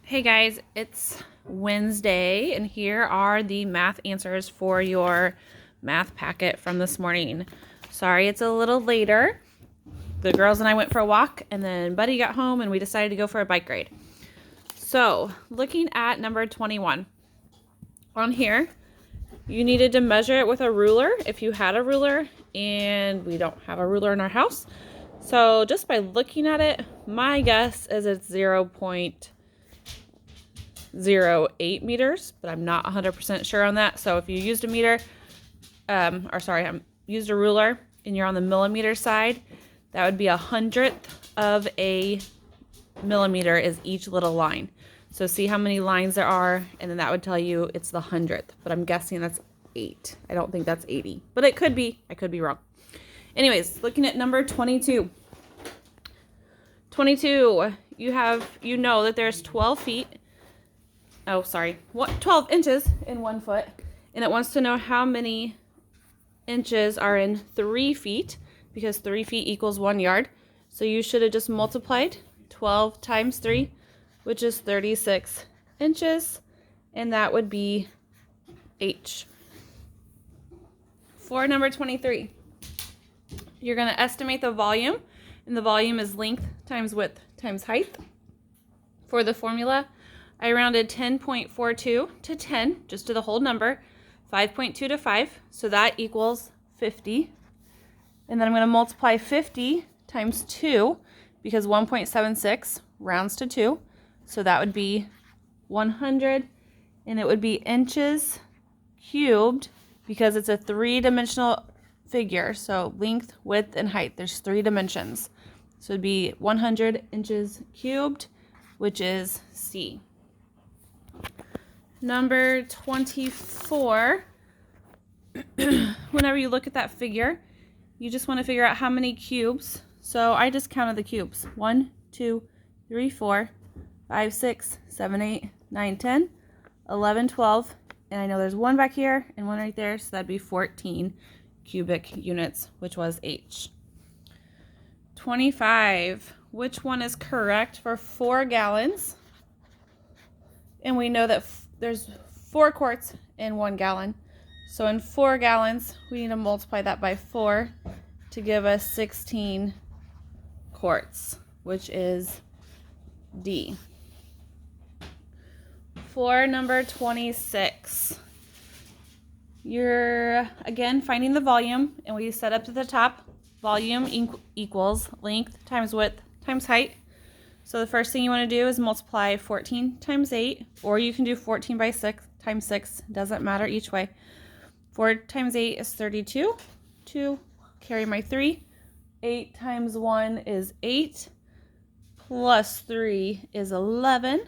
Hey guys, it's Wednesday, and here are the math answers for your math packet from this morning. Sorry it's a little later. The girls and I went for a walk, and then Buddy got home, and we decided to go for a bike ride. So, looking at number 21. On here, you needed to measure it with a ruler if you had a ruler, and we don't have a ruler in our house. So, just by looking at it, my guess is it's 0.08 meters, but I'm not 100% sure on that. So if you used a meter, used a ruler and you're on the millimeter side, that would be 100th of a millimeter is each little line. So see how many lines there are, and then that would tell you it's the 100th, but I'm guessing that's 8. I don't think that's 80, but it could be. I could be wrong. Anyways, looking at number 22. 22, you know that there's 12 feet. 12 inches in 1 foot, and it wants to know how many inches are in 3 feet, because 3 feet equals 1 yard. So you should have just multiplied 12 times 3, which is 36 inches, and that would be H. For number 23, you're going to estimate the volume, and the volume is length times width times height. For the formula, I rounded 10.42 to 10, just to the whole number, 5.2 to 5, so that equals 50. And then I'm going to multiply 50 times 2, because 1.76 rounds to 2, so that would be 100, and it would be inches cubed, because it's a three-dimensional figure, so length, width, and height. There's 3 dimensions. So it'd be 100 inches cubed, which is C. Number 24, whenever you look at that figure, you just want to figure out how many cubes. So I just counted the cubes. 1, 2, 3, 4, 5, 6, 7, 8, 9, 10, 11, 12, and I know there's one back here and one right there, so that'd be 14 cubic units, which was H. 25, which one is correct for 4 gallons? And we know that there's 4 quarts in 1 gallon. So in 4 gallons, we need to multiply that by 4 to give us 16 quarts, which is D. For number 26, you're again finding the volume, and we set up to the top. Volume equals length times width times height. So the first thing you want to do is multiply 14 times 8, or you can do 14 by 6 times 6. Doesn't matter each way. 4 times 8 is 32. 2, carry my 3. 8 times 1 is 8. Plus 3 is 11.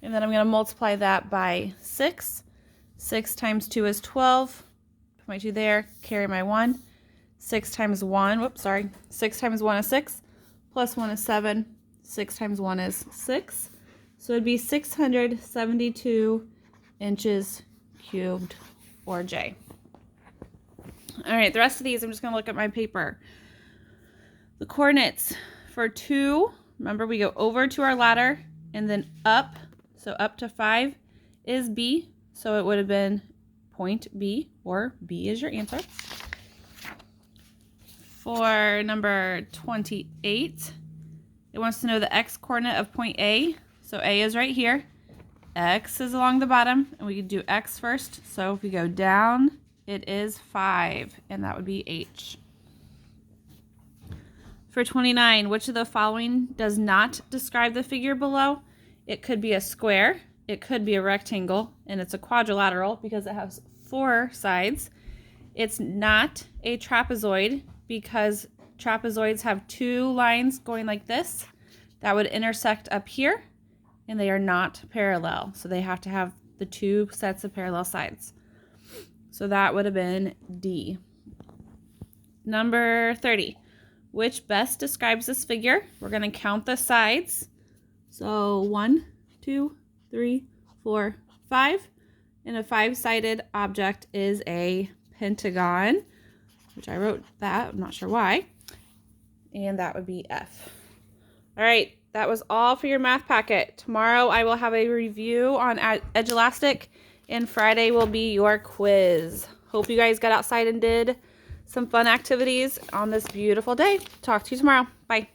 And then I'm going to multiply that by 6. 6 times 2 is 12. Put my 2 there. Carry my 1. 6 times 1, 6 times 1 is 6. Plus 1 is 7. 6 times 1 is 6. So it'd be 672 inches cubed, or J. All right, the rest of these, I'm just going to look at my paper. The coordinates for 2, remember we go over to our ladder and then up. So up to 5 is B. So it would have been point B, or B is your answer. For number 28, it wants to know the x coordinate of point A. So A is right here. X is along the bottom, and we could do X first. So if we go down, it is 5, and that would be H. For 29, which of the following does not describe the figure below? It could be a square, it could be a rectangle, and it's a quadrilateral because it has 4 sides. It's not a trapezoid, because trapezoids have 2 lines going like this that would intersect up here, and they are not parallel. So they have to have the 2 sets of parallel sides. So that would have been D. Number 30, which best describes this figure? We're going to count the sides. So 1, 2, 3, 4, 5. And a 5-sided object is a pentagon, which I wrote that, I'm not sure why. And that would be F. All right, that was all for your math packet. Tomorrow I will have a review on Edge Elastic, and Friday will be your quiz. Hope you guys got outside and did some fun activities on this beautiful day. Talk to you tomorrow. Bye.